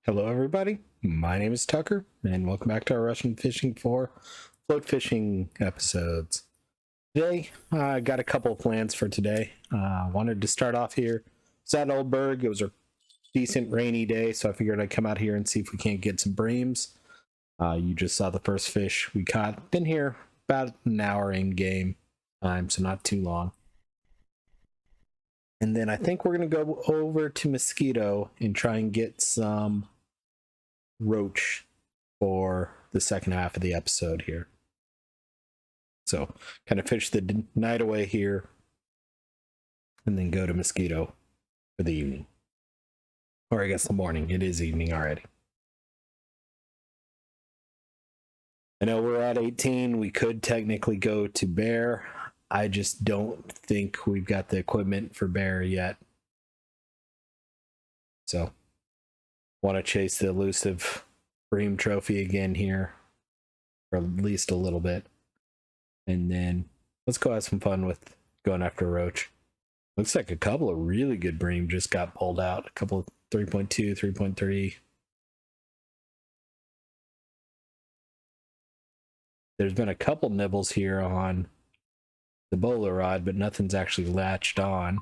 Hello everybody, my name is Tucker, and welcome back to our Russian Fishing for float fishing episodes. Today, I got a couple of plans for today. Wanted to start off here. It's at Oldberg. It was a decent rainy day, so I figured I'd come out here and see if we can't get some breams. You just saw the first fish we caught. Been here about an hour in game time, so not too long. And then I think we're going to go over to Mosquito and try and get some Roach for the second half of the episode here. So kind of fish the night away here and then go to Mosquito for the evening. Or I guess the morning. It is evening already. I know we're at 18. We could technically go to Bear. I just don't think we've got the equipment for Bear yet. So want to chase the elusive bream trophy again here for at least a little bit. And then let's go have some fun with going after Roach. Looks like a couple of really good bream just got pulled out. A couple of 3.2, 3.3. There's been a couple nibbles here on the bowler rod, but nothing's actually latched on.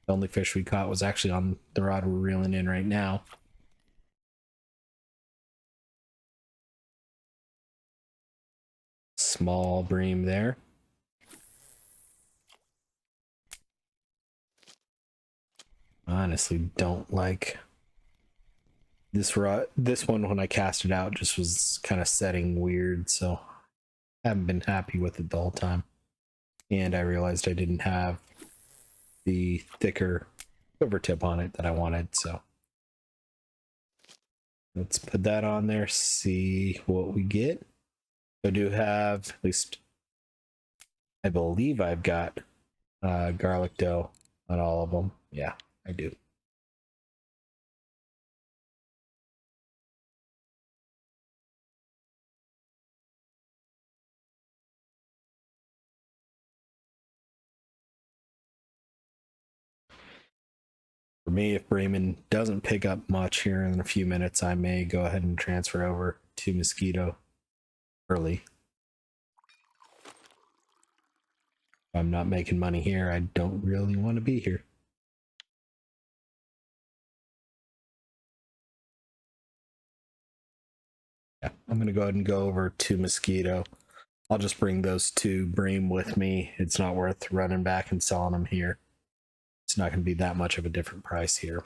The only fish we caught was actually on the rod we're reeling in right now. Small bream there. Honestly don't like this rod. This one, when I cast it out, just was kind of setting weird, so I haven't been happy with it the whole time. And I realized I didn't have the thicker silver tip on it that I wanted, so let's put that on there, see what we get. I do have, at least I believe I've got garlic dough on all of them. Yeah, I do. For me, if Bremen doesn't pick up much here in a few minutes, I may go ahead and transfer over to Mosquito early. If I'm not making money here, I don't really want to be here. Yeah, I'm going to go ahead and go over to Mosquito. I'll just bring those two bream with me. It's not worth running back and selling them here. It's not going to be that much of a different price here.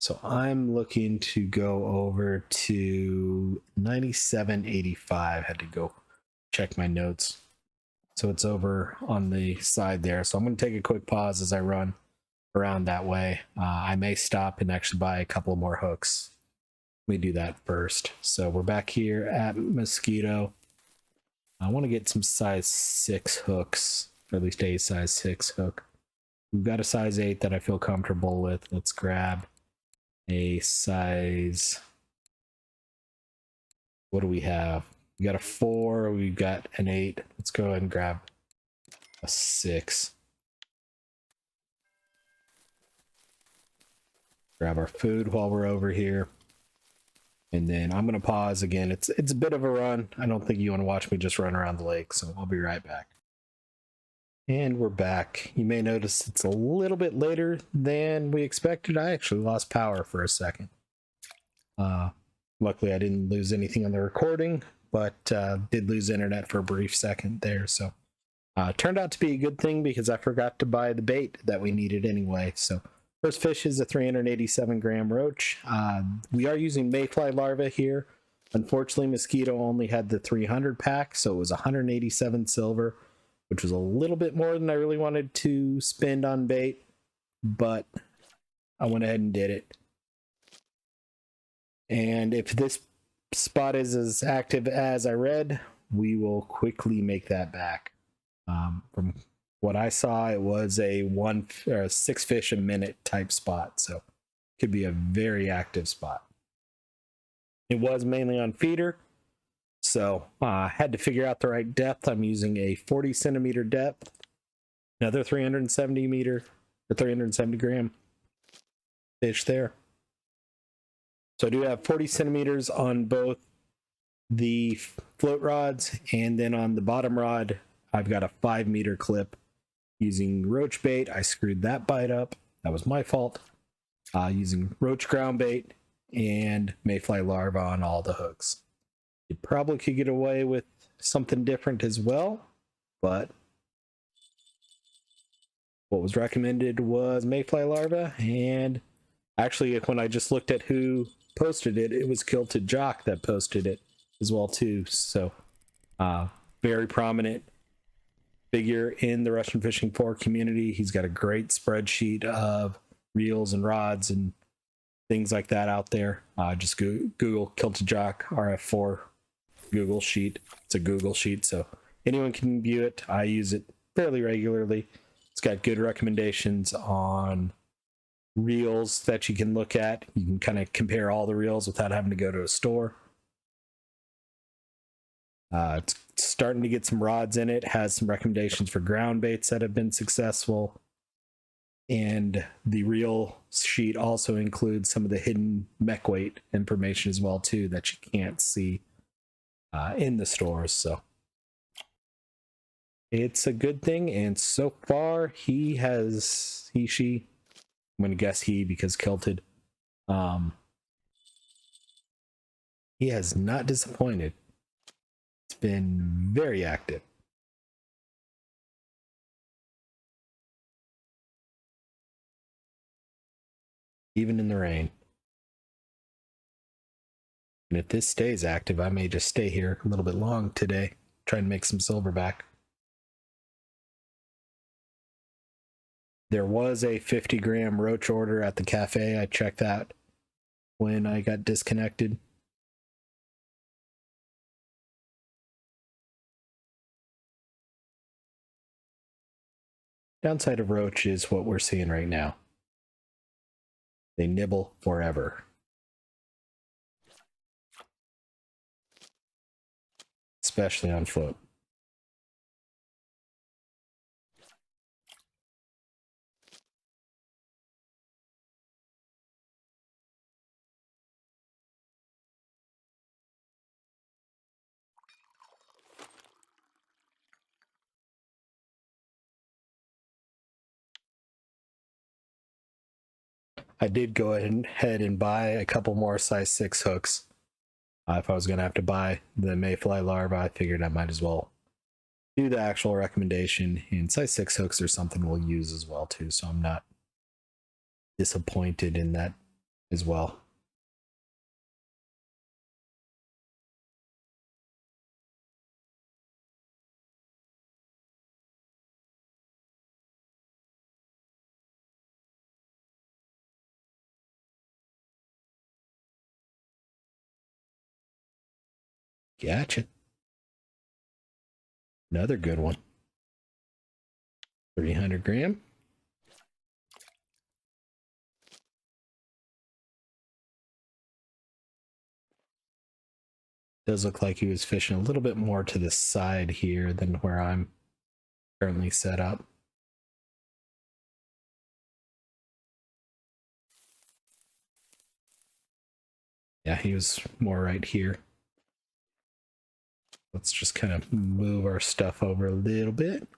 So I'm looking to go over to 97.85. Had to go check my notes. So it's over on the side there. So I'm going to take a quick pause as I run around that way. I may stop and actually buy a couple more hooks. Let me do that first. So we're back here at Mosquito. I want to get some size 6 hooks, or at least a size 6 hook. We've got a size 8 that I feel comfortable with. Let's grab a size, what do we have? We got a 4, we've got an 8. Let's go ahead and grab a 6. Grab our food while we're over here. And then I'm going to pause again. It's a bit of a run. I don't think you want to watch me just run around the lake, so I'll be right back. And we're back. You may notice it's a little bit later than we expected. I actually lost power for a second. Luckily, I didn't lose anything on the recording, but did lose internet for a brief second there. So turned out to be a good thing because I forgot to buy the bait that we needed anyway. So first fish is a 387 gram roach. We are using mayfly larvae here. Unfortunately, Mosquito only had the 300 pack, so it was 187 silver, which was a little bit more than I really wanted to spend on bait, but I went ahead and did it. And if this spot is as active as I read, we will quickly make that back. From what I saw, it was a 6 fish a minute type spot, so it could be a very active spot. It was mainly on feeder, so I had to figure out the right depth. I'm using a 40 centimeter depth, another 370 meter or 370 gram fish there. So I do have 40 centimeters on both the float rods, and then on the bottom rod, I've got a 5 meter clip using roach bait. I screwed that bite up. That was my fault. Using roach ground bait and mayfly larva on all the hooks. You probably could get away with something different as well, but what was recommended was mayfly larva. And actually, when I just looked at who posted it, it was Kilted Jock that posted it as well too. So very prominent figure in the Russian Fishing 4 community. He's got a great spreadsheet of reels and rods and things like that out there. Just Google Kilted Jock RF4 Google sheet. It's a Google sheet, so anyone can view it. I use it fairly regularly. It's got good recommendations on reels that you can look at. You can kind of compare all the reels without having to go to a store. It's starting to get some rods in it. Has some recommendations for ground baits that have been successful. And the reel sheet also includes some of the hidden mech weight information as well too that you can't see in the stores. So it's a good thing. And so far, she, I'm going to guess he because kilted. He has not disappointed. It's been very active. Even in the rain. And if this stays active, I may just stay here a little bit long today, trying to make some silverback. There was a 50-gram roach order at the cafe. I checked that when I got disconnected. Downside of roach is what we're seeing right now. They nibble forever. Especially on float. I did go ahead and buy a couple more size 6 hooks. If I was going to have to buy the mayfly larva, I figured I might as well do the actual recommendation. And size 6 hooks are something we'll use as well too, so I'm not disappointed in that as well. Gotcha. Another good one. 300 gram. Does look like he was fishing a little bit more to the side here than where I'm currently set up. Yeah, he was more right here. Let's just kind of move our stuff over a little bit.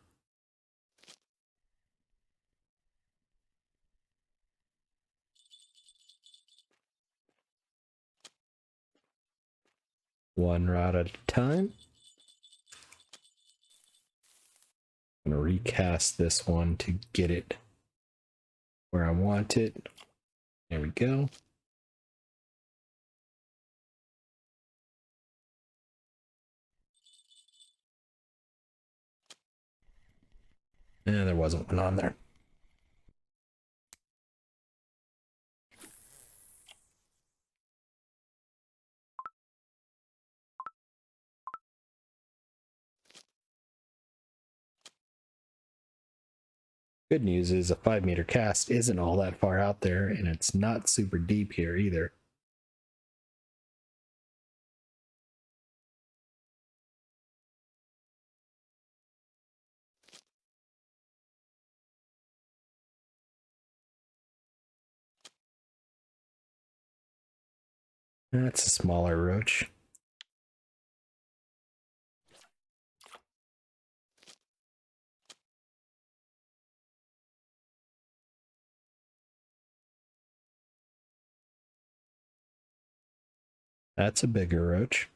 One rod at a time. I'm going to recast this one to get it where I want it. There we go. And there wasn't one on there. Good news is a 5-meter cast isn't all that far out there, and it's not super deep here either. That's a smaller roach. That's a bigger roach.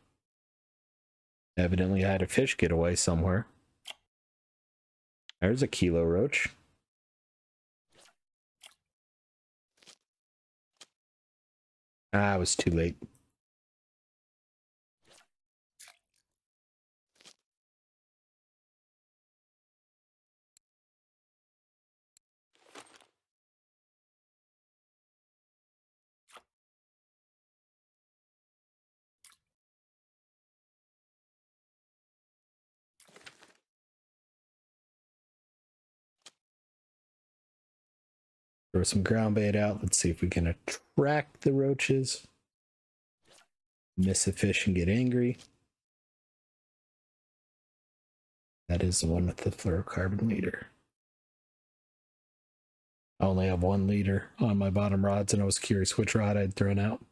Evidently I had a fish get away somewhere. There's a kilo roach. Ah, I was too late. Throw some ground bait out. Let's see if we can attract the roaches. Miss a fish and get angry. That is the one with the fluorocarbon leader. I only have 1 leader on my bottom rods, and I was curious which rod I'd thrown out.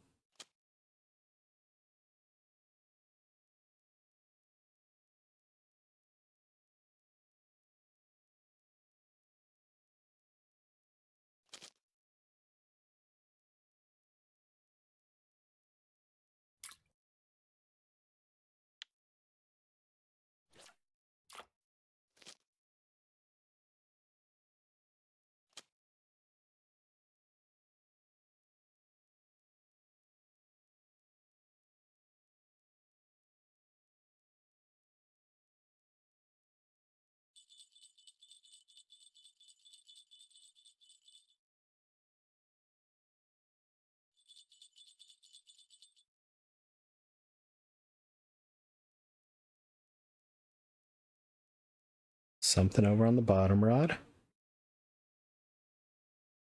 Something over on the bottom rod.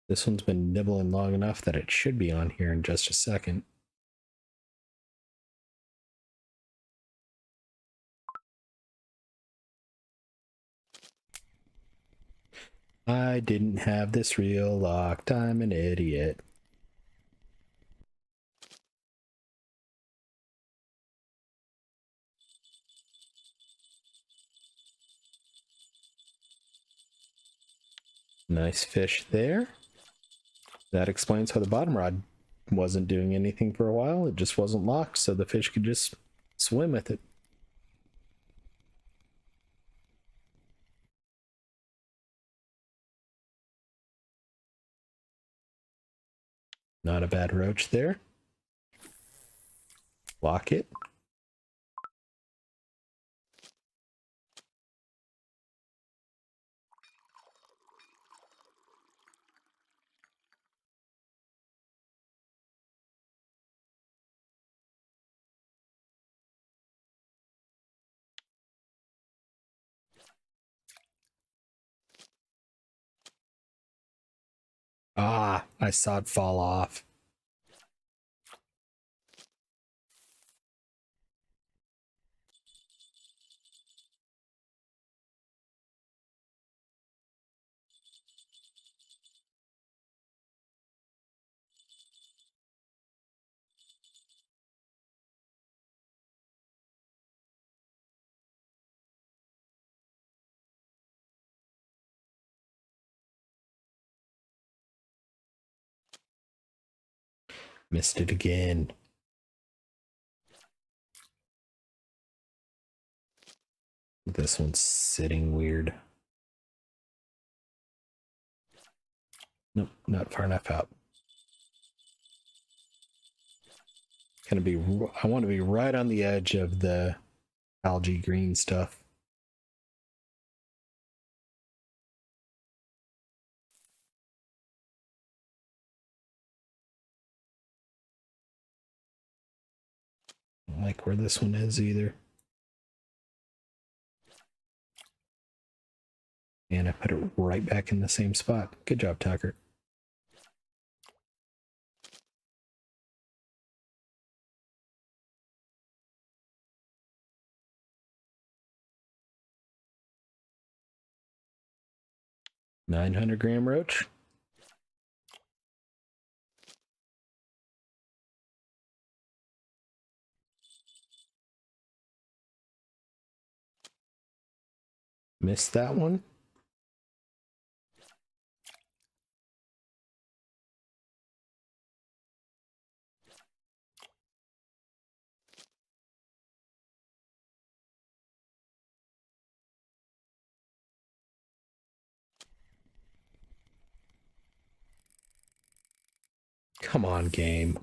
This one's been nibbling long enough that it should be on here in just a second. I didn't have this reel locked. I'm an idiot. Nice fish there. That explains how the bottom rod wasn't doing anything for a while. It just wasn't locked, so the fish could just swim with it. Not a bad roach there. Lock it. Ah, I saw it fall off. Missed it again. This one's sitting weird. Nope, not far enough out. I want to be right on the edge of the algae green stuff. I don't like where this one is either. And I put it right back in the same spot. Good job, Tucker. $900-gram roach. Missed that one. Come on, game.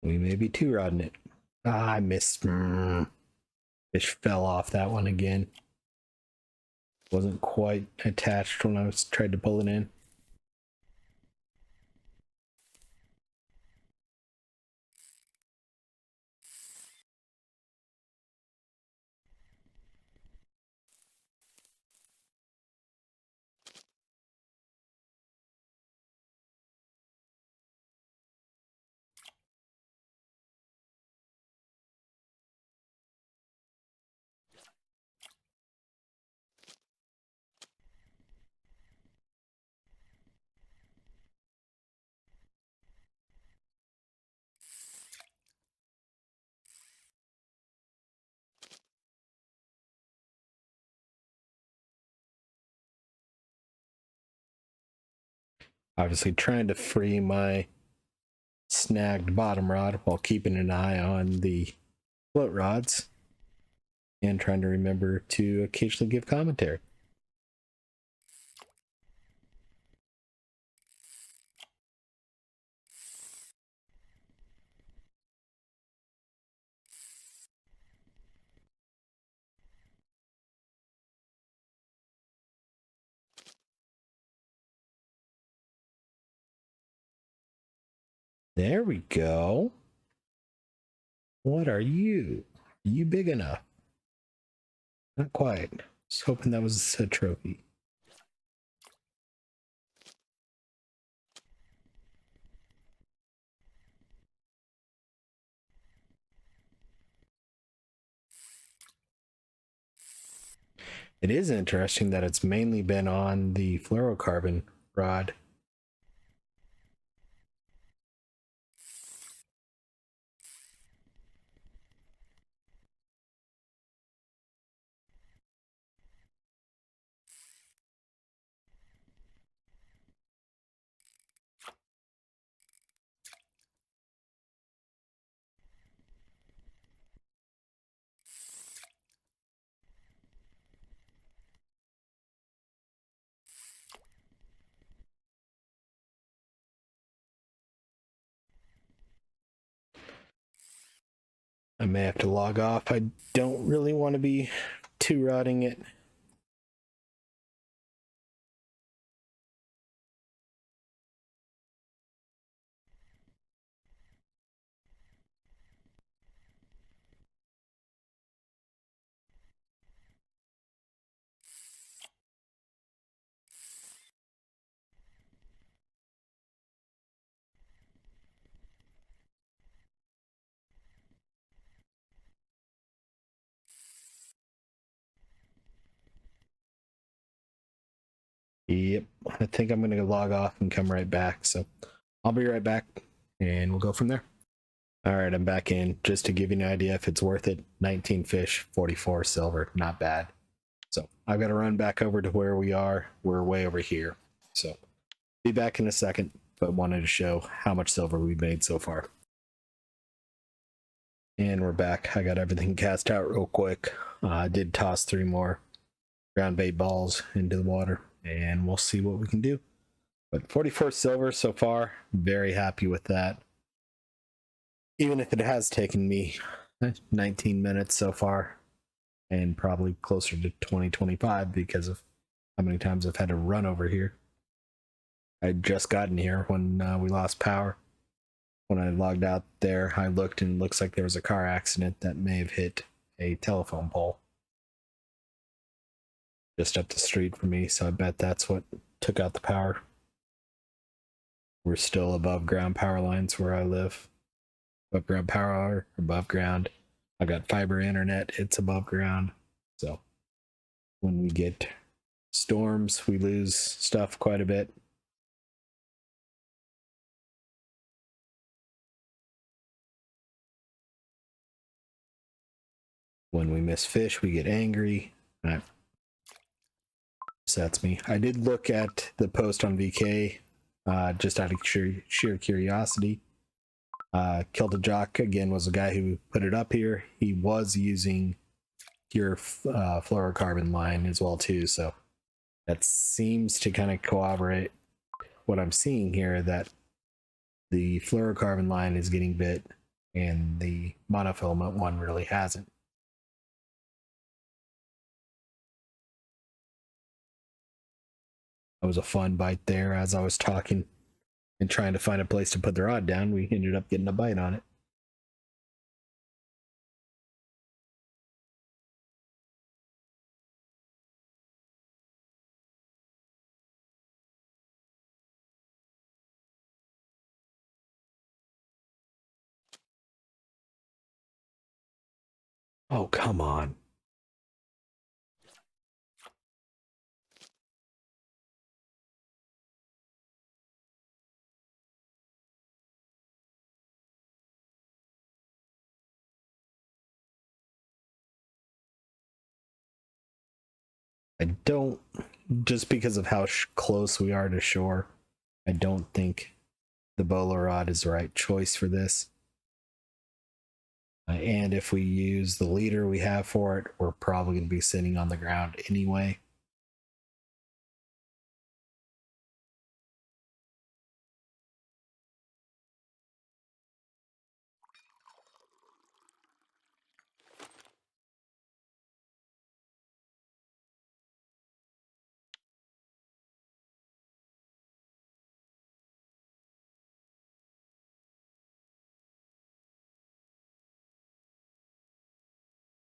We may be two-rodding it. Ah, I missed. Fish fell off that one again. Wasn't quite attached when I was tried to pull it in. Obviously trying to free my snagged bottom rod while keeping an eye on the float rods and trying to remember to occasionally give commentary. There we go. What are you? Are you big enough? Not quite. Just hoping that was a trophy. It is interesting that it's mainly been on the fluorocarbon rod. I may have to log off. I don't really want to be two-rodding it. Yep, I think I'm going to log off and come right back. So I'll be right back and we'll go from there. All right, I'm back in. Just to give you an idea if it's worth it, 19 fish, 44 silver, not bad. So I've got to run back over to where we are. We're way over here. So be back in a second, but wanted to show how much silver we've made so far. And we're back. I got everything cast out real quick. I did toss 3 more ground bait balls into the water, and we'll see what we can do. But 44 silver so far, very happy with that. Even if it has taken me 19 minutes so far, and probably closer to 20-25 because of how many times I've had to run over here. I'd just gotten here when we lost power. When I logged out there, I looked and it looks like there was a car accident that may have hit a telephone pole just up the street from me, so I bet that's what took out the power. We're still above ground power lines where I live. above ground power, above ground. I've got fiber internet, it's above ground. So when we get storms, we lose stuff quite a bit. When we miss fish, we get angry. That upsets me. I did look at the post on VK just out of sheer curiosity. Kilda Jock, again, was the guy who put it up here. He was using pure fluorocarbon line as well, too. So that seems to kind of corroborate what I'm seeing here, that the fluorocarbon line is getting bit and the monofilament one really hasn't. That was a fun bite there. As I was talking and trying to find a place to put the rod down, we ended up getting a bite on it. Oh, come on. I don't, just because of how close we are to shore, I don't think the bolo rod is the right choice for this. And if we use the leader we have for it, we're probably going to be sitting on the ground anyway.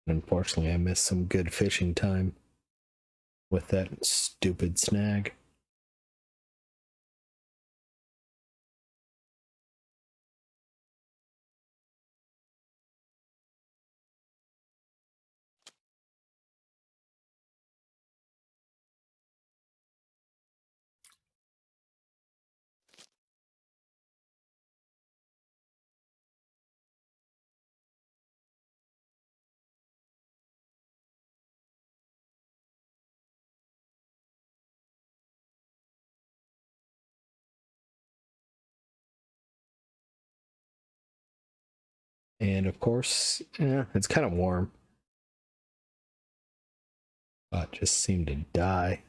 Unfortunately, I missed some good fishing time with that stupid snag. And of course, yeah, it's kind of warm. It just seemed to die.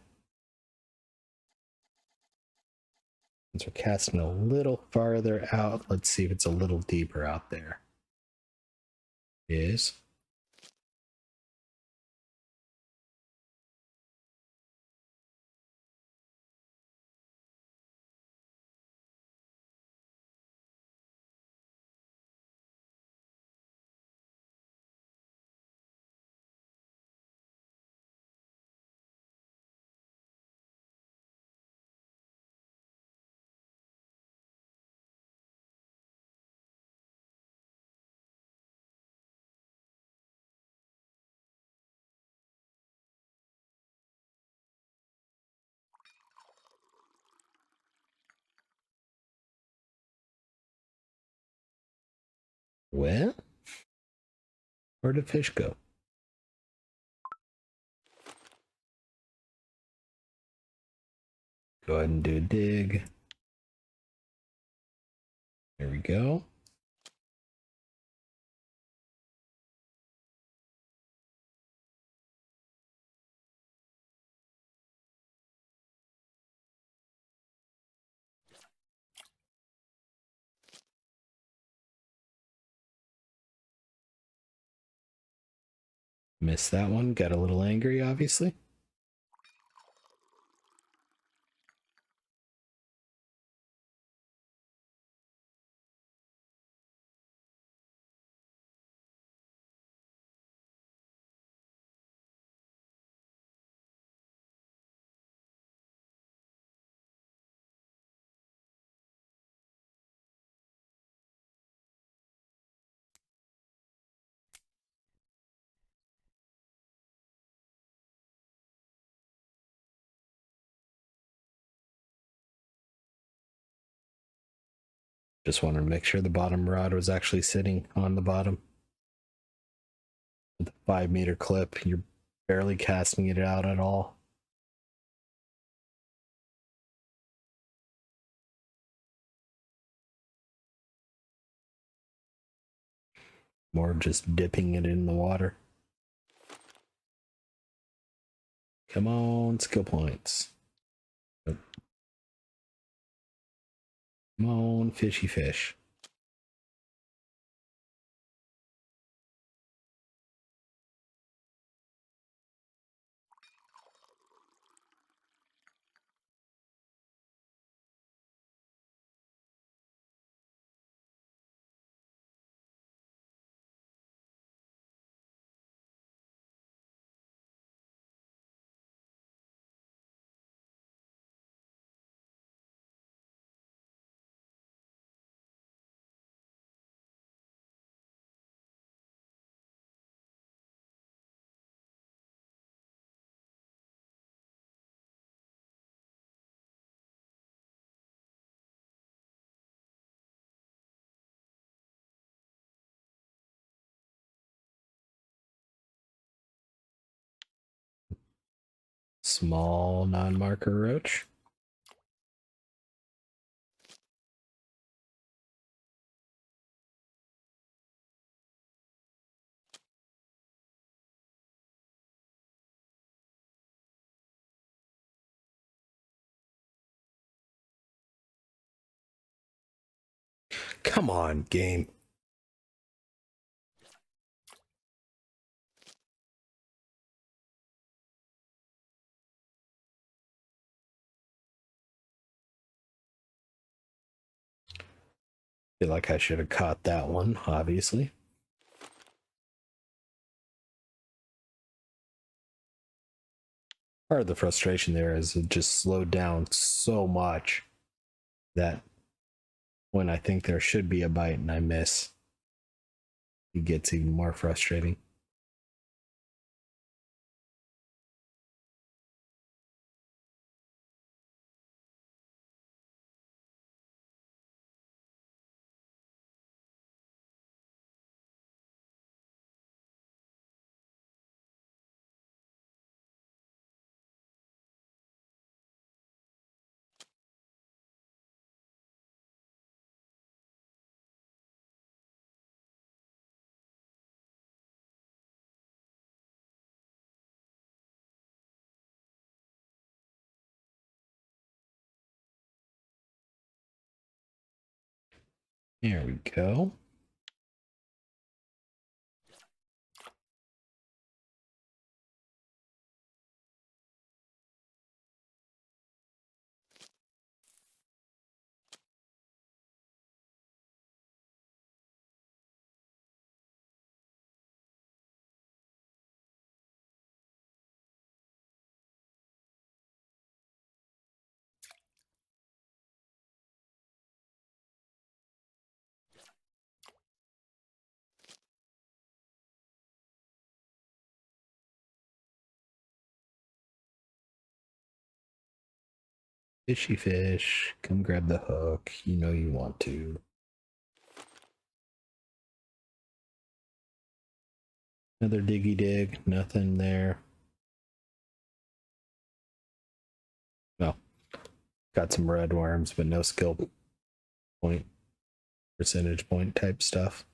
Since we're casting a little farther out, let's see if it's a little deeper out there. It is. Well, where did fish go? Go ahead and do a dig. There we go. Missed that one. Got a little angry, obviously. Just wanted to make sure the bottom rod was actually sitting on the bottom. With a 5 meter clip, you're barely casting it out at all. More just dipping it in the water. Come on, skill points. Come on, fishy fish. Small non-marker roach. Come on, game. Feel like I should have caught that one, obviously. Part of the frustration there is it just slowed down so much that when I think there should be a bite and I miss, it gets even more frustrating. Here we go. Fishy fish, come grab the hook. You know you want to. Another diggy dig, nothing there. Well, got some red worms, but no skill point, percentage point type stuff.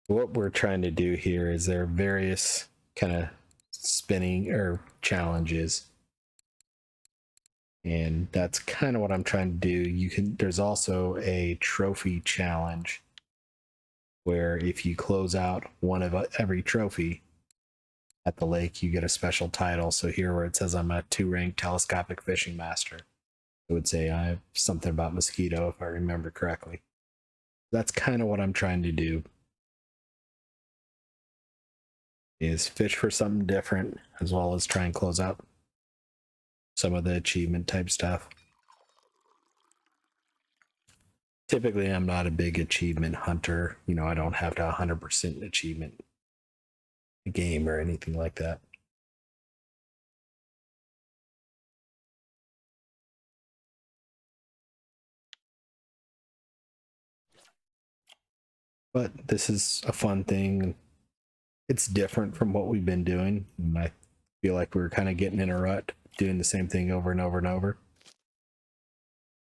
What we're trying to do here is there are various kind of spinning or challenges, and that's kind of what I'm trying to do. There's also a trophy challenge where if you close out one of every trophy at the lake, you get a special title. So here where it says I'm a 2-rank telescopic fishing master, it would say I have something about mosquito if I remember correctly. That's kind of what I'm trying to do. is fish for something different, as well as try and close out some of the achievement type stuff. Typically, I'm not a big achievement hunter. You know, I don't have to 100% achievement a game or anything like that. But this is a fun thing. It's different from what we've been doing. And I feel like we're kind of getting in a rut, doing the same thing over and over and over.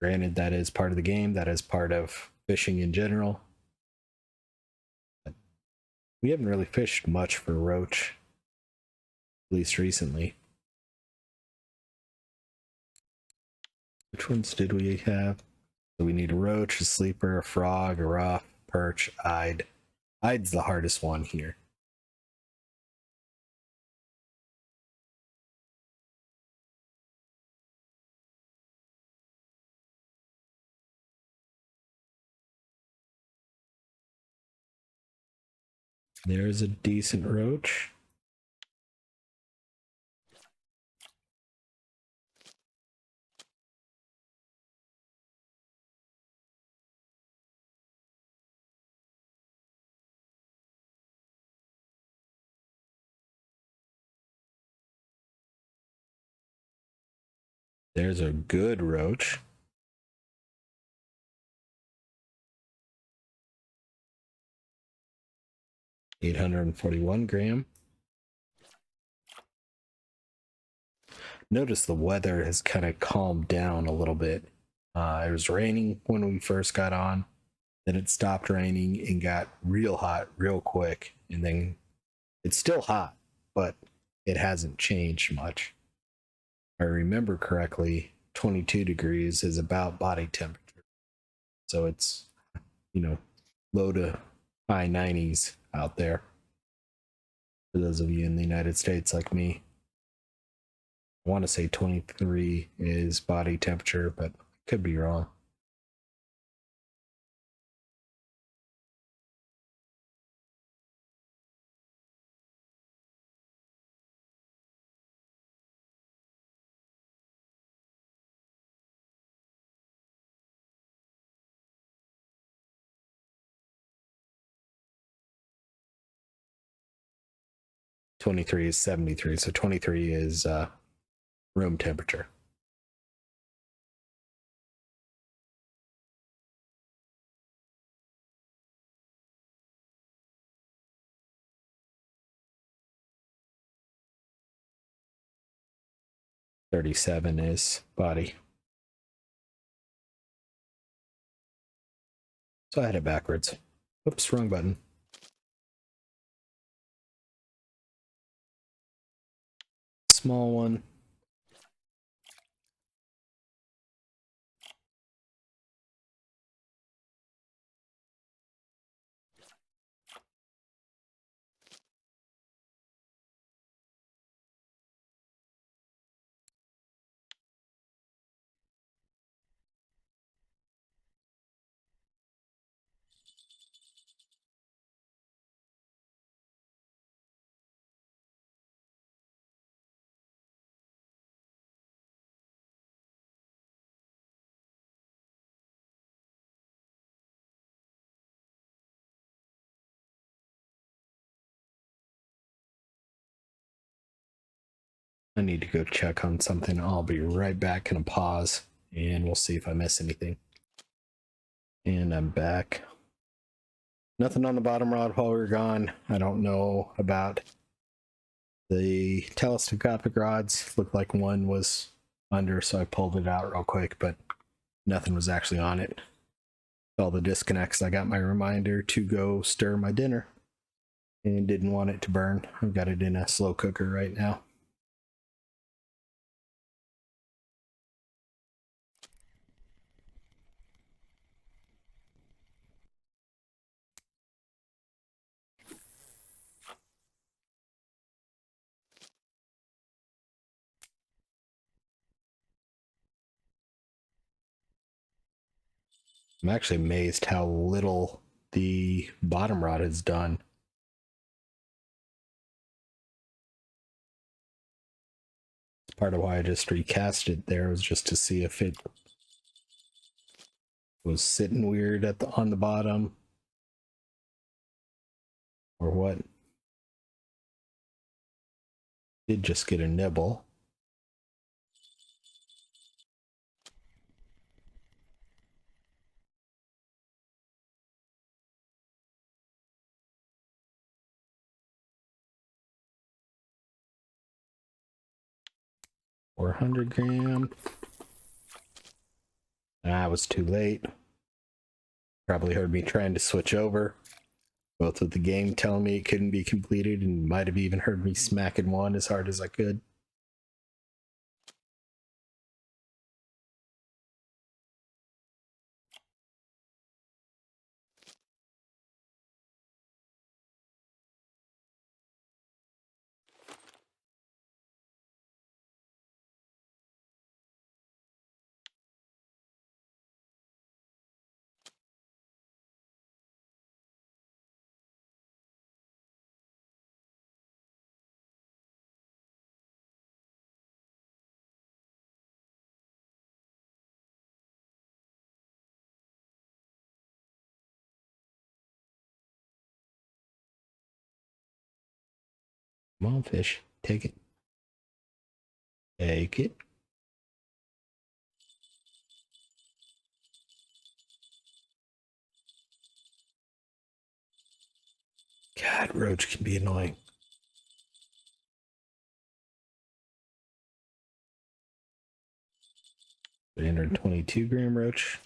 Granted, that is part of the game, that is part of fishing in general. But we haven't really fished much for roach, at least recently. Which ones did we have? So we need a roach, a sleeper, a frog, a ruff, perch, eyed. Eye's the hardest one here. There's a decent roach. There's a good roach. $841. Notice the weather has kind of calmed down a little bit. It was raining when we first got on, then it stopped raining and got real hot real quick. And then it's still hot, but it hasn't changed much. If I remember correctly, 22 degrees is about body temperature. So it's, you know, low to high 90s out there for those of you in the United States like me. I want to say 23 is body temperature, but could be wrong. '23 is 73, so 23 is room temperature. '37 is body. So I had it backwards. Oops, wrong button. Small one. I need to go check on something. I'll be right back in a pause and we'll see if I miss anything. And I'm back. Nothing on the bottom rod while we were gone. I don't know about the telescopic rods. Looked like one was under, so I pulled it out real quick, but nothing was actually on it. All the disconnects, I got my reminder to go stir my dinner and didn't want it to burn. I've got it in a slow cooker right now. I'm actually amazed how little the bottom rod has done. Part of why I just recast it there was just to see if it was sitting weird on the bottom or what. Did just get a nibble. $400. I was too late. Probably heard me trying to switch over, both with the game telling me it couldn't be completed, and might have even heard me smacking one as hard as I could. Come on, fish. Take it. Take it. God, Roach can be annoying. 322-gram Roach.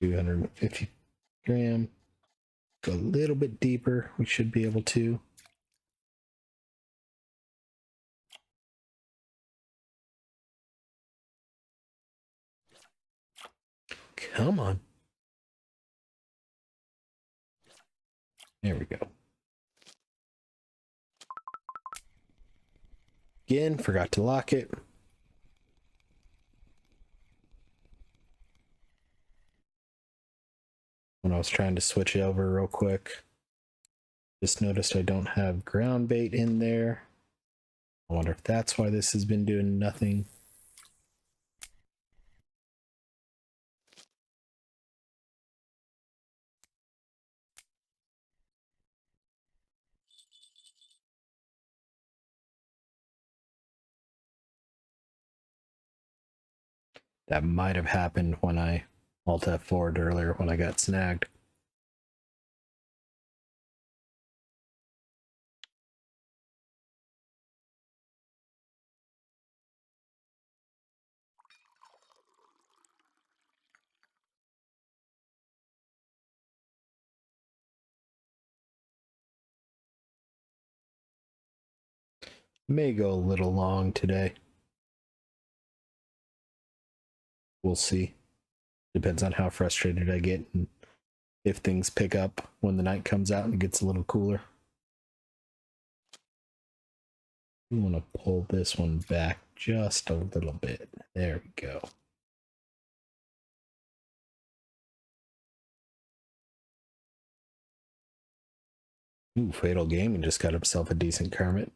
$250. Go a little bit deeper. We should be able to. Come on. There we go. Again, forgot to lock it. When I was trying to switch it over real quick, just noticed I don't have ground bait in there. I wonder if that's why this has been doing nothing. That might have happened when I Alt F4'd earlier when I got snagged. May go a little long today. We'll see. Depends on how frustrated I get and if things pick up when the night comes out and it gets a little cooler. We want to pull this one back just a little bit. There we go. Ooh, Fatal Gaming just got himself a decent Kermit.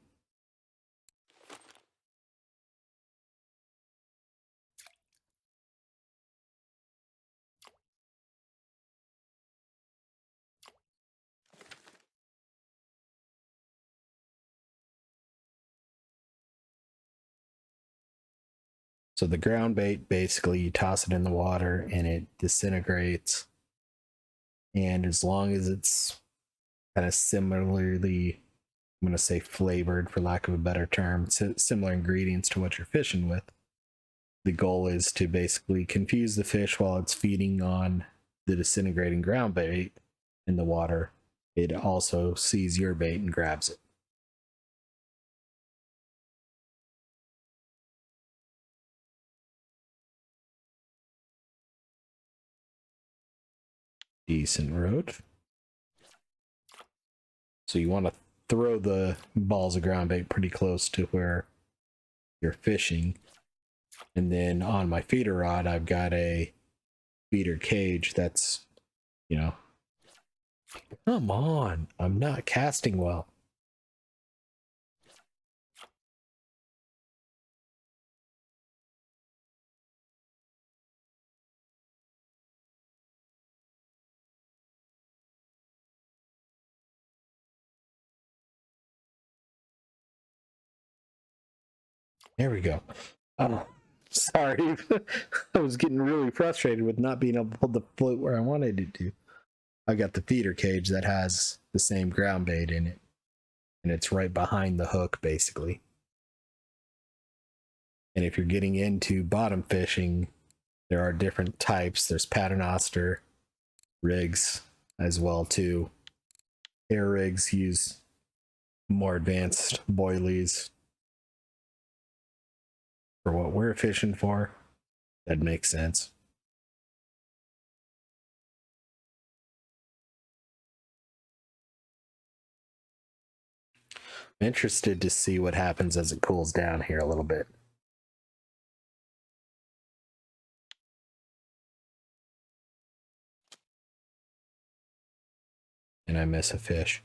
So the ground bait, basically you toss it in the water and it disintegrates. And as long as it's kind of similarly, I'm going to say flavored for lack of a better term, similar ingredients to what you're fishing with, the goal is to basically confuse the fish while it's feeding on the disintegrating ground bait in the water. It also sees your bait and grabs it. Decent Roach. So you want to throw the balls of ground bait pretty close to where you're fishing. And then on my feeder rod, I've got a feeder cage that's, you know, come on, I'm not casting well. There we go. Oh, sorry. I was getting really frustrated with not being able to pull the float where I wanted it to. I got the feeder cage that has the same ground bait in it, and it's right behind the hook, basically. And if you're getting into bottom fishing, there are different types. There's paternoster rigs as well too. Air rigs use more advanced boilies. For what we're fishing for, that makes sense. I'm interested to see what happens as it cools down here a little bit. And I miss a fish.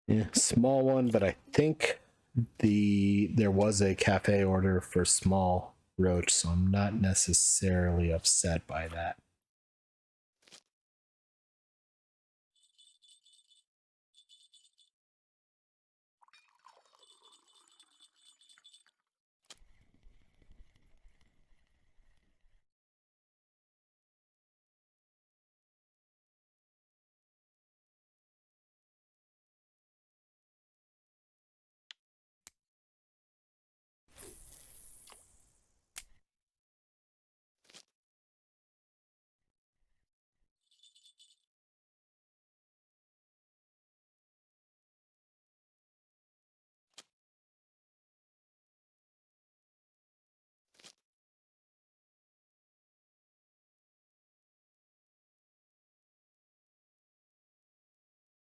Yeah, small one, but I think there was a cafe order for small roach, so I'm not necessarily upset by that.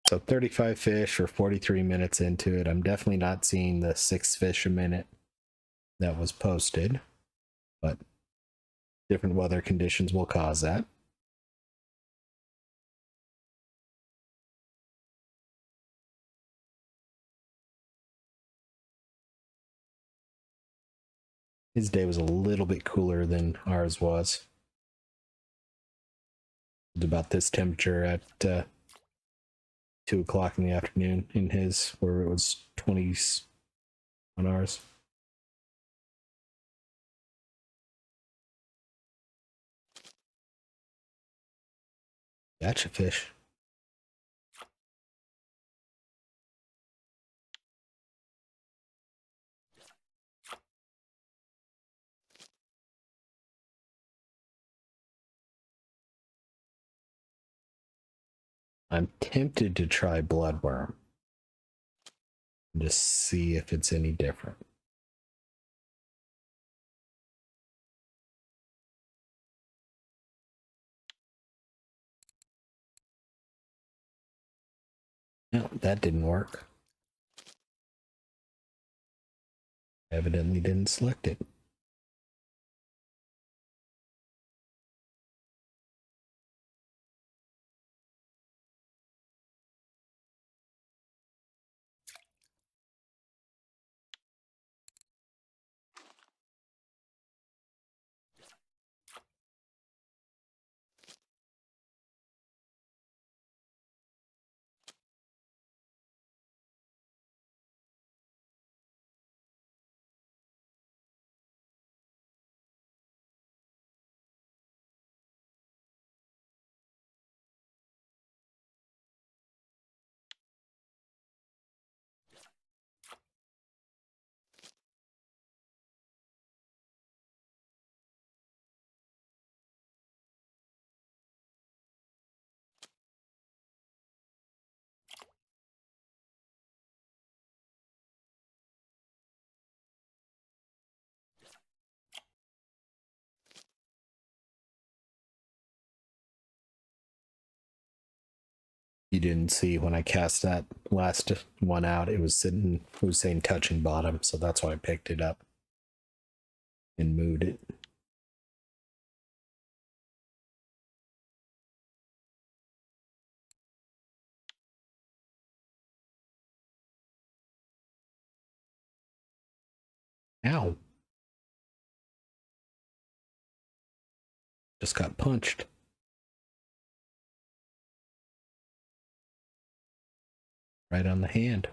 So 35 fish or 43 minutes into it. I'm definitely not seeing the 6 fish a minute that was posted, but different weather conditions will cause that. His day was a little bit cooler than ours was. It was about this temperature at 2 o'clock in the afternoon in his, where it was 20s on ours. Gotcha fish. I'm tempted to try bloodworm and just see if it's any different. No, that didn't work. Evidently didn't select it. You didn't see when I cast that last one out, it was saying touching bottom, so that's why I picked it up and moved it. Ow. Just got punched. Right on the hand.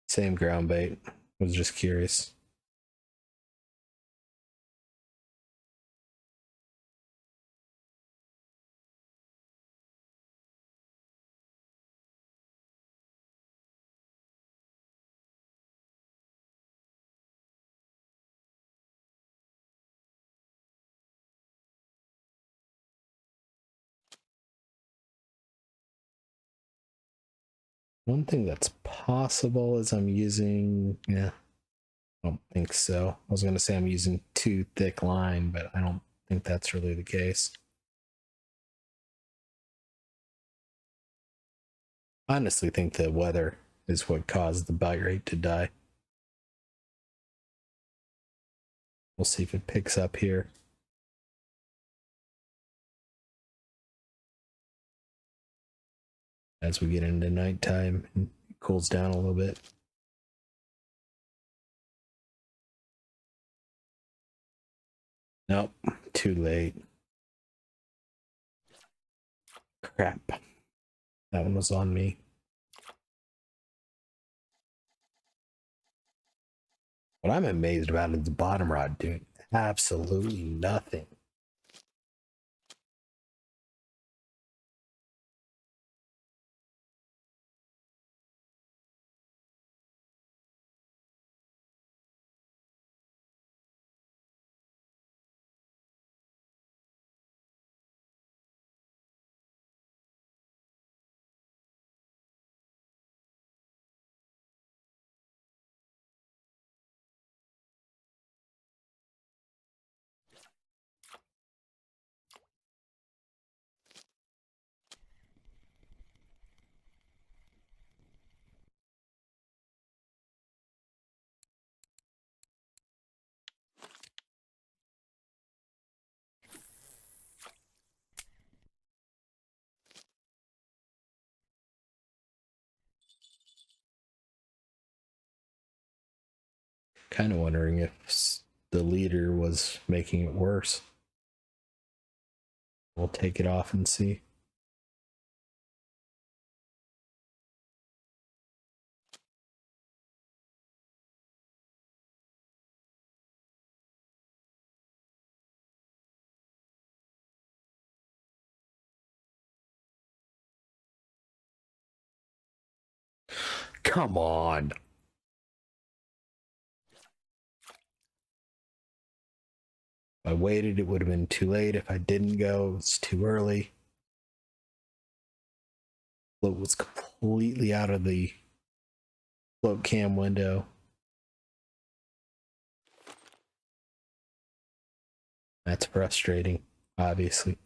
Same ground bait. Was just curious. One thing that's possible is I'm using, yeah, I don't think so. I was going to say I'm using too thick line, but I don't think that's really the case. I honestly think the weather is what caused the bite rate to die. We'll see if it picks up here. As we get into nighttime and it cools down a little bit. Nope, too late. Crap. That one was on me. What I'm amazed about is the bottom rod doing absolutely nothing. Kind of wondering if the leader was making it worse. We'll take it off and see. Come on. If I waited, it would have been too late. If I didn't go, it's too early. Float was completely out of the float cam window. That's frustrating, obviously.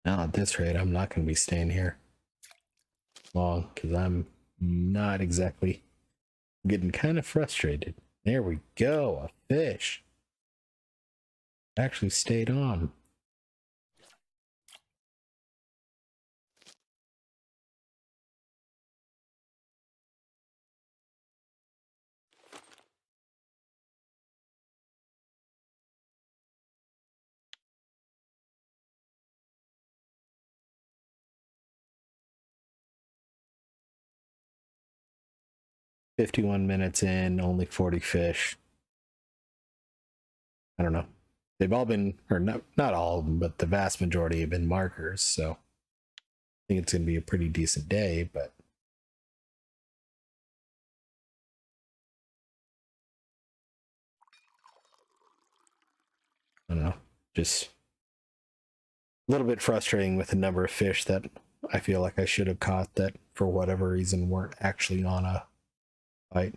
Now at this rate, I'm not going to be staying here long because I'm not exactly getting kind of frustrated. There we go, a fish. Actually stayed on. $51 in, only 40 fish. I don't know. They've all been, or not all of them, but the vast majority have been markers. So I think it's going to be a pretty decent day, but I don't know. Just a little bit frustrating with the number of fish that I feel like I should have caught that for whatever reason weren't actually on a bite.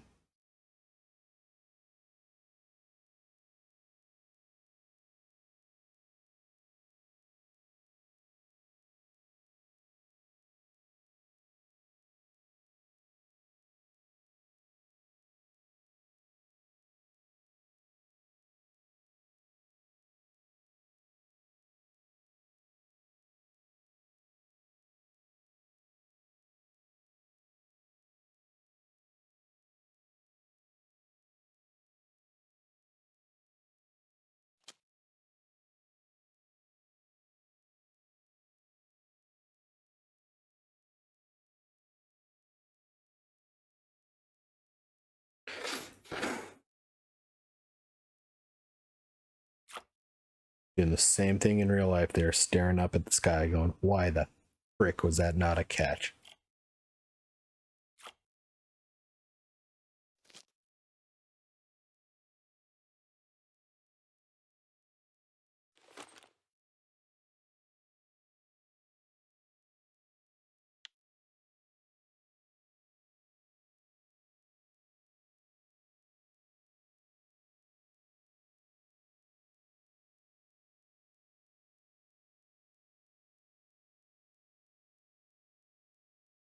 Doing the same thing in real life. They're staring up at the sky going, why the frick was that not a catch?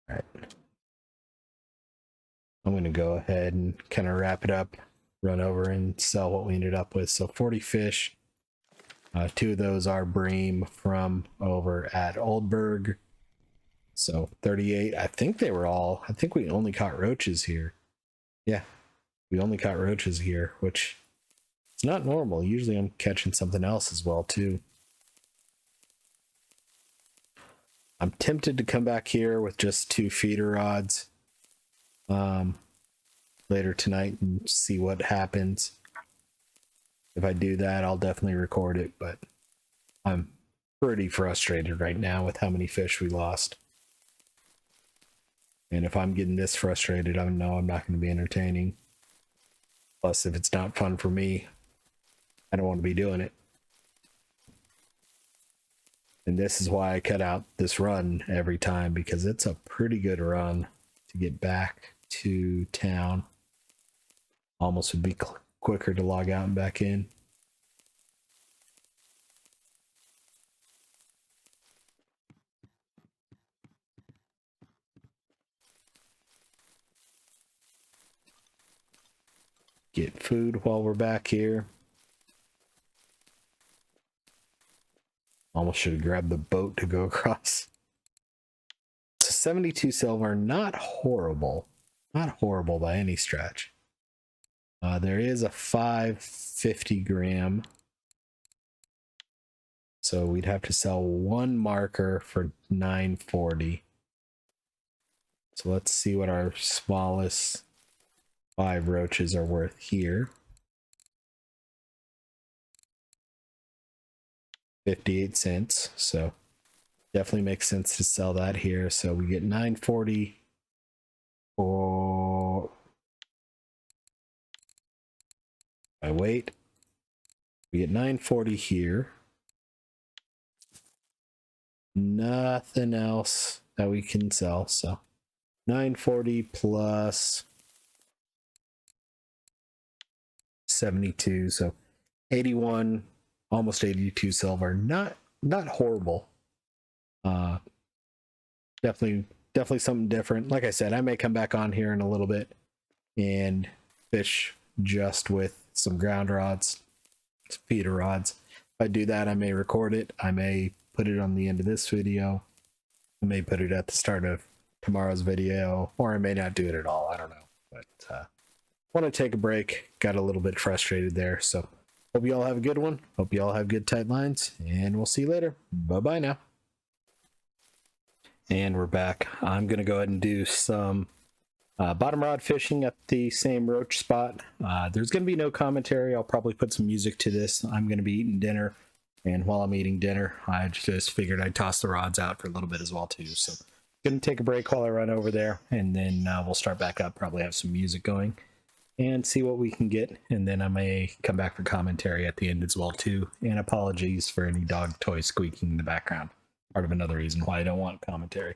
All right. I'm going to go ahead and kind of wrap it up, run over and sell what we ended up with. So 40 fish. 2 of those are bream from over at Oldberg. So 38. I think we only caught roaches here. Yeah, we only caught roaches here, which is not normal. Usually I'm catching something else as well, too. I'm tempted to come back here with just 2 feeder rods later tonight and see what happens. If I do that, I'll definitely record it, but I'm pretty frustrated right now with how many fish we lost. And if I'm getting this frustrated, I know I'm not going to be entertaining. Plus, if it's not fun for me, I don't want to be doing it. And this is why I cut out this run every time, because it's a pretty good run to get back to town. Almost would be quicker to log out and back in. Get food while we're back here. Almost should have grabbed the boat to go across. So 72 silver, not horrible. Not horrible by any stretch. There is a 550 gram. So we'd have to sell 1 marker for 940. So let's see what our smallest 5 roaches are worth here. 58 cents. So definitely makes sense to sell that here. So we get 940 for by weight. We get 940 here. Nothing else that we can sell. So 940 plus 72, so 81, almost 82 silver. Not horrible. Uh, definitely something different. Like I said, I may come back on here in a little bit and fish just with some ground rods, some feeder rods. If I do that, I may record it. I may put it on the end of this video. I may put it at the start of tomorrow's video, or I may not do it at all. I don't know. But want to take a break. Got a little bit frustrated there. So hope you all have a good one. Hope you all have good tight lines, and we'll see you later. Bye-bye now. And we're back. I'm going to go ahead and do some bottom rod fishing at the same roach spot. There's going to be no commentary. I'll probably put some music to this. I'm going to be eating dinner, and while I'm eating dinner, I just figured I'd toss the rods out for a little bit as well too. So going to take a break while I run over there, and then we'll start back up. Probably have some music going and see what we can get, and then I may come back for commentary at the end as well too. And apologies for any dog toy squeaking in the background. Part of another reason why I don't want commentary.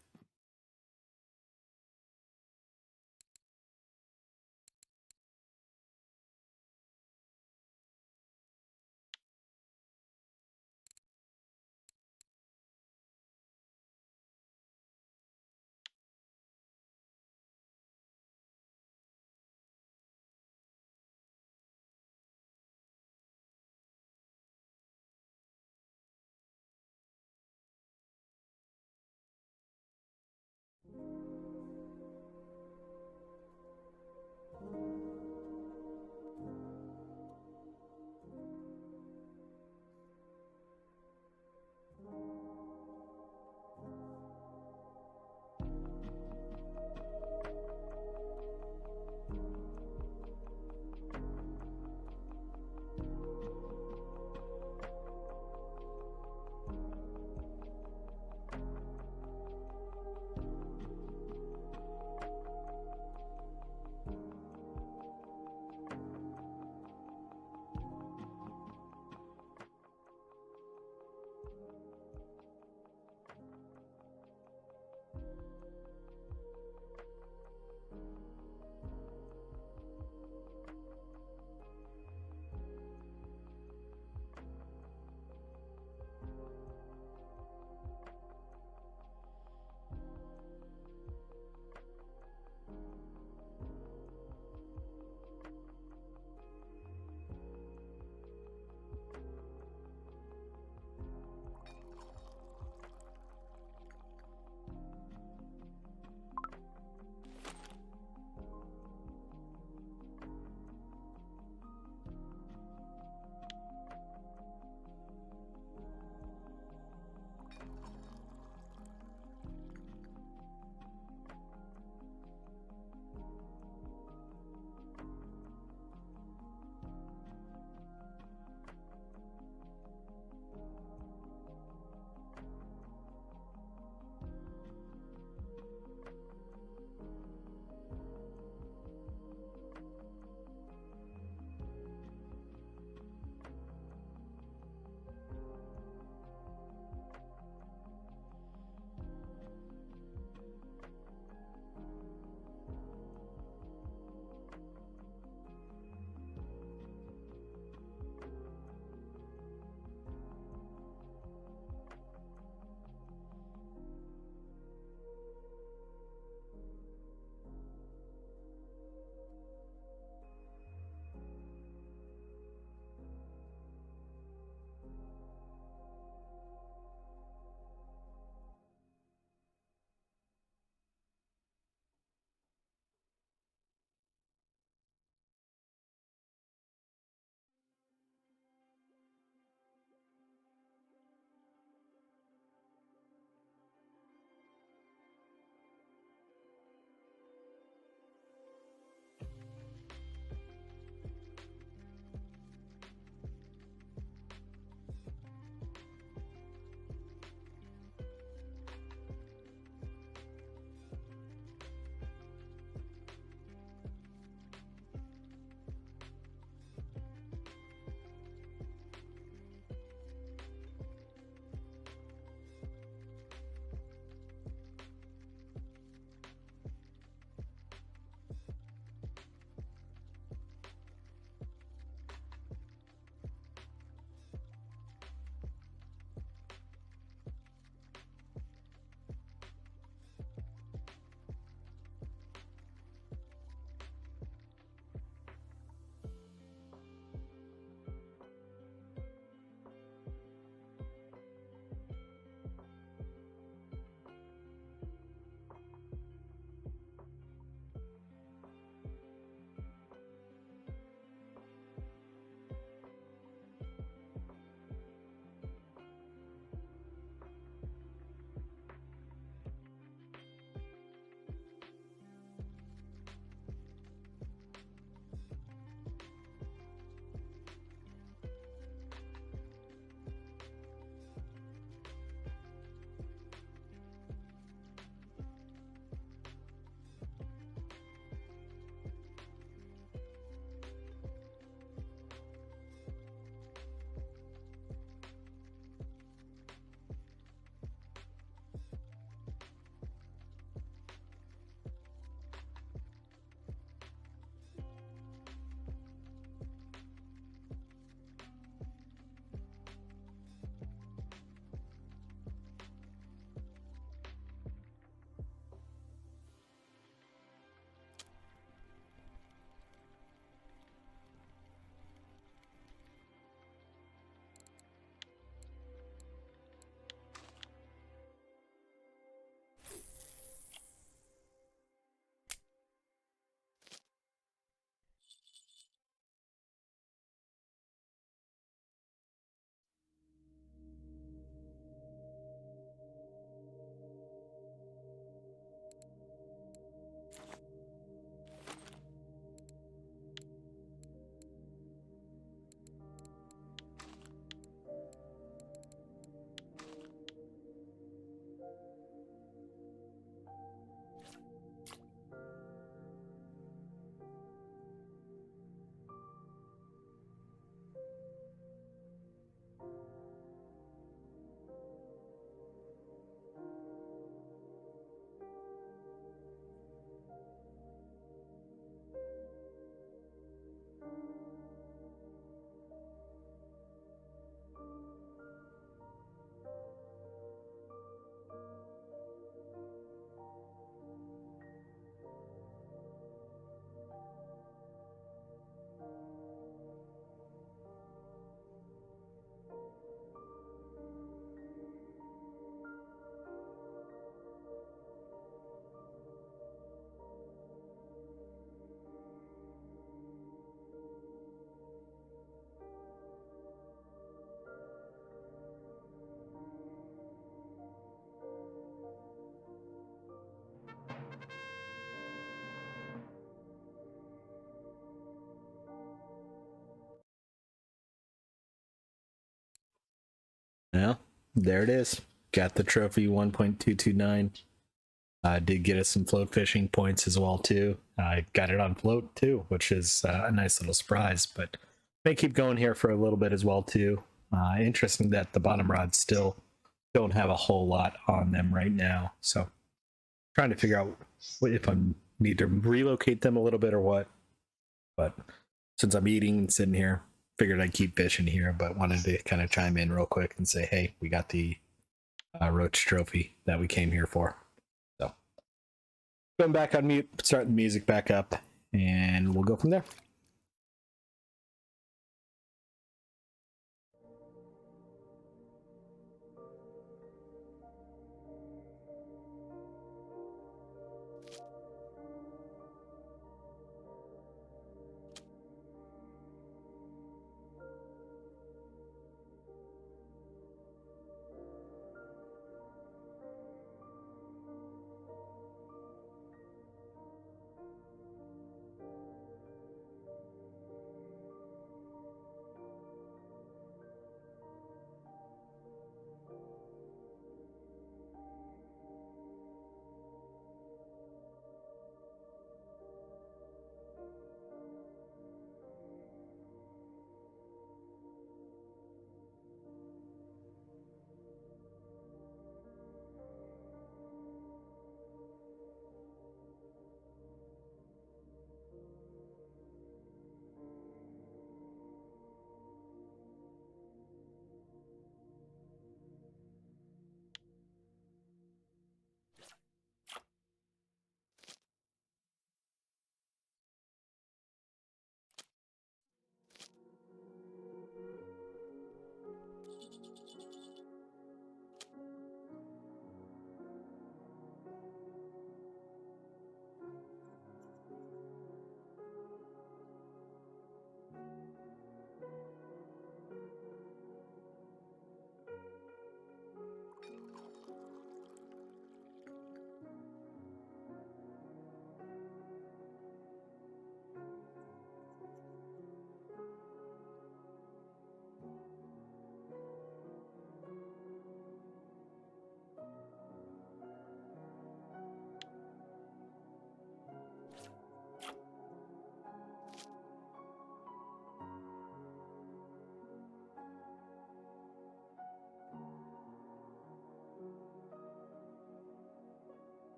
Well, there it is. Got the trophy 1.229. Did get us some float fishing points as well too. I got it on float too, which is a nice little surprise. But may keep going here for a little bit as well too. Interesting that the bottom rods still don't have a whole lot on them right now. So trying to figure out if I need to relocate them a little bit or what. But since I'm eating and sitting here, figured I'd keep fishing here. But wanted to kind of chime in real quick and say, hey, we got the Roach trophy that we came here for. So going back on mute, start the music back up, and we'll go from there.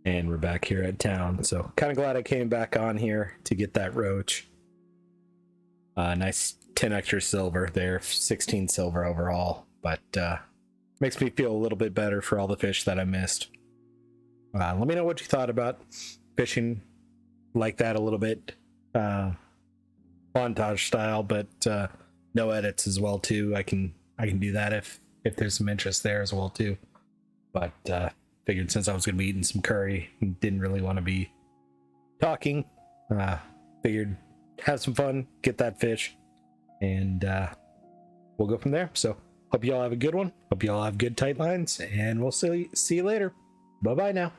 And we're back here at town. So kind of glad I came back on here to get that roach. Nice 10 extra silver there, 16 silver overall. But makes me feel a little bit better for all the fish that I missed. Let me know what you thought about fishing like that a little bit. Montage style, but no edits as well too. I can do that if there's some interest there as well too. But figured since I was going to be eating some curry and didn't really want to be talking, figured have some fun, get that fish, and we'll go from there. So hope you all have a good one. Hope you all have good tight lines, and we'll see you later. Bye bye now.